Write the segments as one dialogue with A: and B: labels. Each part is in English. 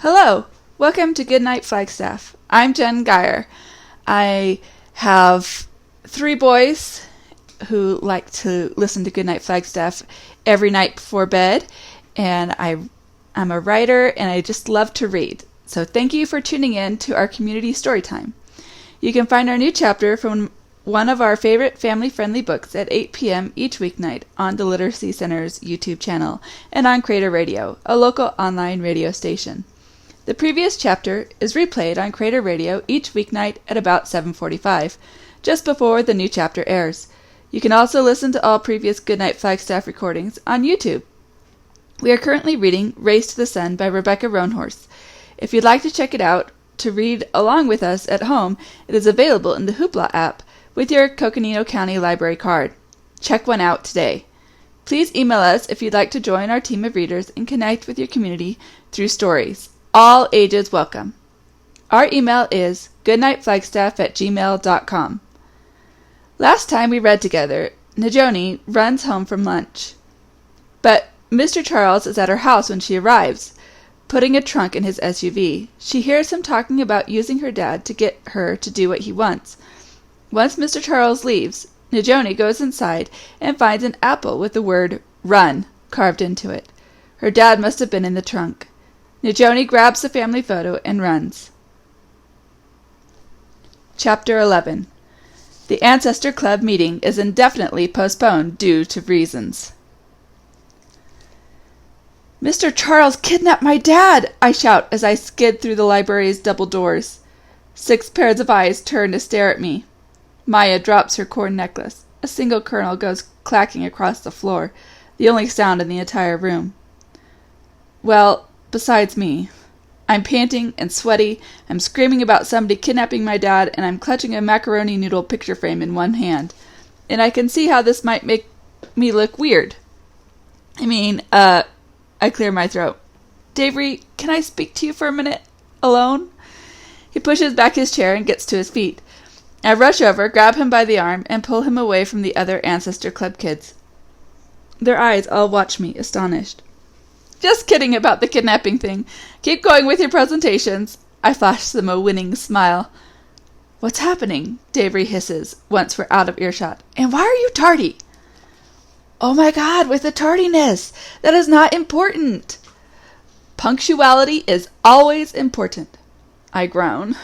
A: Hello, welcome to Goodnight Flagstaff. I'm Jen Geyer. I have 3 boys who like to listen to Goodnight Flagstaff every night before bed, and I'm a writer and I just love to read. So thank you for tuning in to our community story time. You can find our new chapter from one of our favorite family-friendly books at 8 p.m. each weeknight on the Literacy Center's YouTube channel and on Creator Radio, a local online radio station. The previous chapter is replayed on Creator Radio each weeknight at about 7:45, just before the new chapter airs. You can also listen to all previous Goodnight Flagstaff recordings on YouTube. We are currently reading Race to the Sun by Rebecca Roanhorse. If you'd like to check it out to read along with us at home, it is available in the Hoopla app with your Coconino County Library card. Check one out today. Please email us if you'd like to join our team of readers and connect with your community through stories. All ages welcome. Our email is goodnightflagstaff@gmail.com. Last time we read together, Nizhoni runs home from lunch. But Mr. Charles is at her house when she arrives, putting a trunk in his SUV. She hears him talking about using her dad to get her to do what he wants. Once Mr. Charles leaves, Nizhoni goes inside and finds an apple with the word "Run" carved into it. Her dad must have been in the trunk. Nizhoni grabs the family photo and runs. Chapter 11. The Ancestor Club meeting is indefinitely postponed due to reasons. "Mr. Charles kidnapped my dad!" I shout as I skid through the library's double doors. 6 pairs of eyes turn to stare at me. Maya drops her corn necklace. A single kernel goes clacking across the floor, the only sound in the entire room. Well, besides me. I'm panting and sweaty, I'm screaming about somebody kidnapping my dad, and I'm clutching a macaroni noodle picture frame in one hand. And I can see how this might make me look weird. I clear my throat. "Davery, can I speak to you for a minute? Alone?" He pushes back his chair and gets to his feet. I rush over, grab him by the arm, and pull him away from the other Ancestor Club kids. Their eyes all watch me, astonished. "Just kidding about the kidnapping thing. Keep going with your presentations." I flash them a winning smile. "What's happening?" Davery hisses, once we're out of earshot. "And why are you tardy?" "Oh my God, with the tardiness! That is not important." "Punctuality is always important." I groan.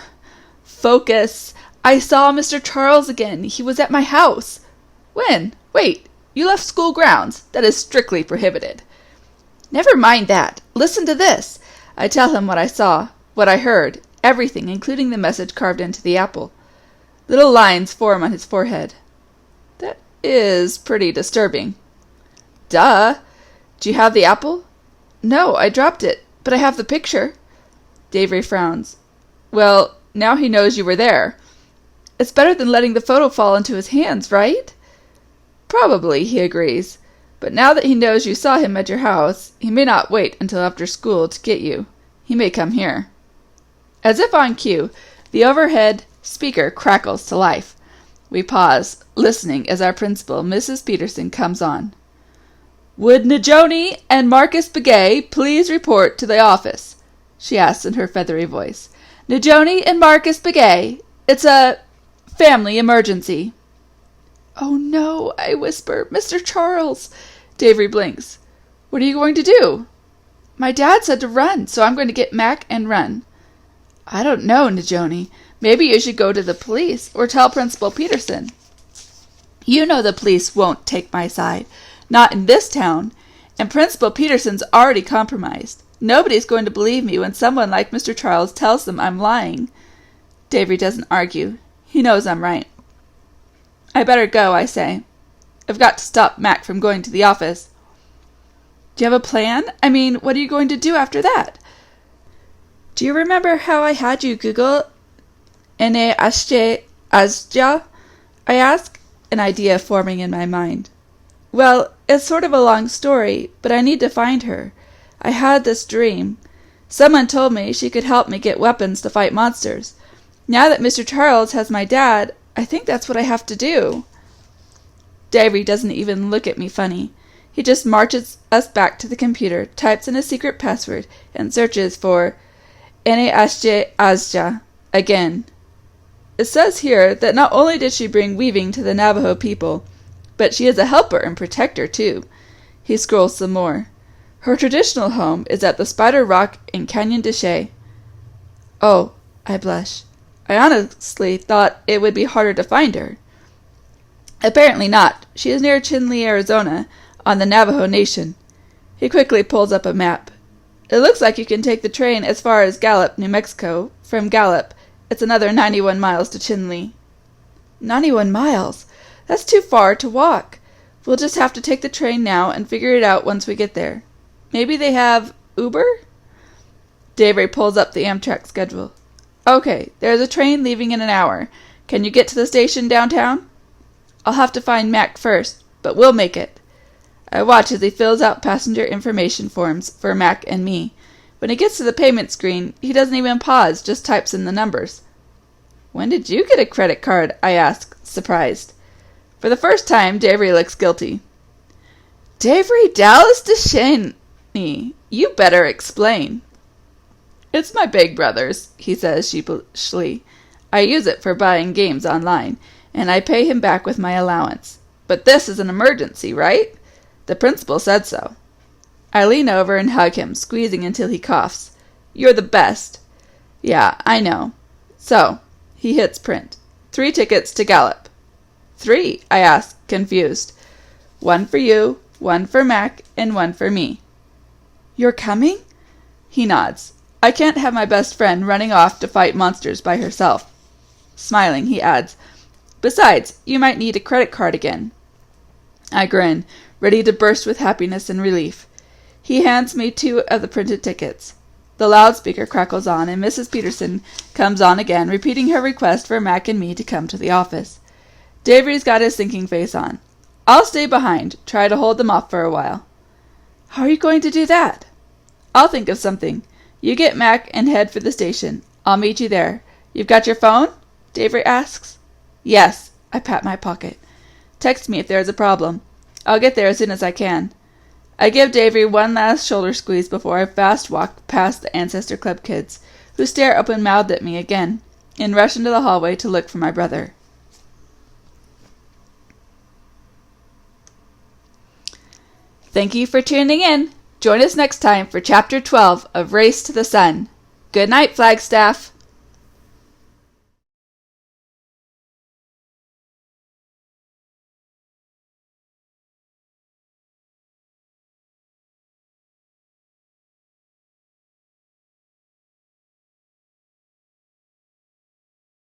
A: "Focus. I saw Mr. Charles again. He was at my house." "When? Wait, you left school grounds. That is strictly prohibited." "Never mind that. Listen to this." I tell him what I saw, what I heard, everything, including the message carved into the apple. Little lines form on his forehead. "That is pretty disturbing." "Duh. Do you have the apple?" "No, I dropped it, but I have the picture." Davery frowns. "Well, now he knows you were there." "It's better than letting the photo fall into his hands, right?" "Probably," he agrees. "But now that he knows you saw him at your house, he may not wait until after school to get you. He may come here." As if on cue, the overhead speaker crackles to life. We pause, listening as our principal, Mrs. Peterson, comes on. "Would Nizhoni and Marcus Begay please report to the office?" she asks in her feathery voice. "Nizhoni and Marcus Begay. It's a family emergency." "Oh no," I whisper. "Mr. Charles." Davery blinks. "What are you going to do?" "My dad said to run, so I'm going to get Mac and run." "I don't know, Nizhoni. Maybe you should go to the police or tell Principal Peterson." "You know the police won't take my side. Not in this town. And Principal Peterson's already compromised. Nobody's going to believe me when someone like Mr. Charles tells them I'm lying." Davery doesn't argue. He knows I'm right. "I better go," I say. "I've got to stop Mac from going to the office." "Do you have a plan? What are you going to do after that?" "Do you remember how I had you Google Ene Ashje Azja?" I ask, an idea forming in my mind. "Well, it's sort of a long story, but I need to find her. I had this dream. Someone told me she could help me get weapons to fight monsters. Now that Mr. Charles has my dad, I think that's what I have to do." Davery doesn't even look at me funny. He just marches us back to the computer, types in a secret password, and searches for Ene ashje azja, again. It says here that not only did she bring weaving to the Navajo people, but she is a helper and protector too. He scrolls some more. Her traditional home is at the Spider Rock in Canyon de Chelly. Oh, I blush. I honestly thought it would be harder to find her. Apparently not. She is near Chinle, Arizona, on the Navajo Nation. He quickly pulls up a map. It looks like you can take the train as far as Gallup, New Mexico. From Gallup, it's another 91 miles to Chinle. 91 miles? That's too far to walk. We'll just have to take the train now and figure it out once we get there. Maybe they have Uber? Davery pulls up the Amtrak schedule. Okay, there's a train leaving in an hour. Can you get to the station downtown? I'll have to find Mac first, but we'll make it. I watch as he fills out passenger information forms for Mac and me. When he gets to the payment screen, he doesn't even pause, just types in the numbers. When did you get a credit card? I ask, surprised. For the first time, Davery looks guilty. Davery Dallas Deschênes, you better explain. It's my big brother's, he says sheepishly. I use it for buying games online, and I pay him back with my allowance. But this is an emergency, right? The principal said so. I lean over and hug him, squeezing until he coughs. You're the best. Yeah, I know. So, he hits print. 3 tickets to Gallup. 3, I ask, confused. 1 for you, 1 for Mac, and 1 for me. You're coming? He nods. I can't have my best friend running off to fight monsters by herself. Smiling, he adds, besides, you might need a credit card again. I grin, ready to burst with happiness and relief. He hands me 2 of the printed tickets. The loudspeaker crackles on, and Mrs. Peterson comes on again, repeating her request for Mac and me to come to the office. Davery's got his thinking face on. I'll stay behind, try to hold them off for a while. How are you going to do that? I'll think of something. You get Mac and head for the station. I'll meet you there. You've got your phone? Davery asks. Yes. I pat my pocket. Text me if there is a problem. I'll get there as soon as I can. I give Davery one last shoulder squeeze before I fast walk past the Ancestor Club kids, who stare open-mouthed at me again, and rush into the hallway to look for my brother. Thank you for tuning in. Join us next time for Chapter 12 of Race to the Sun. Good night, Flagstaff.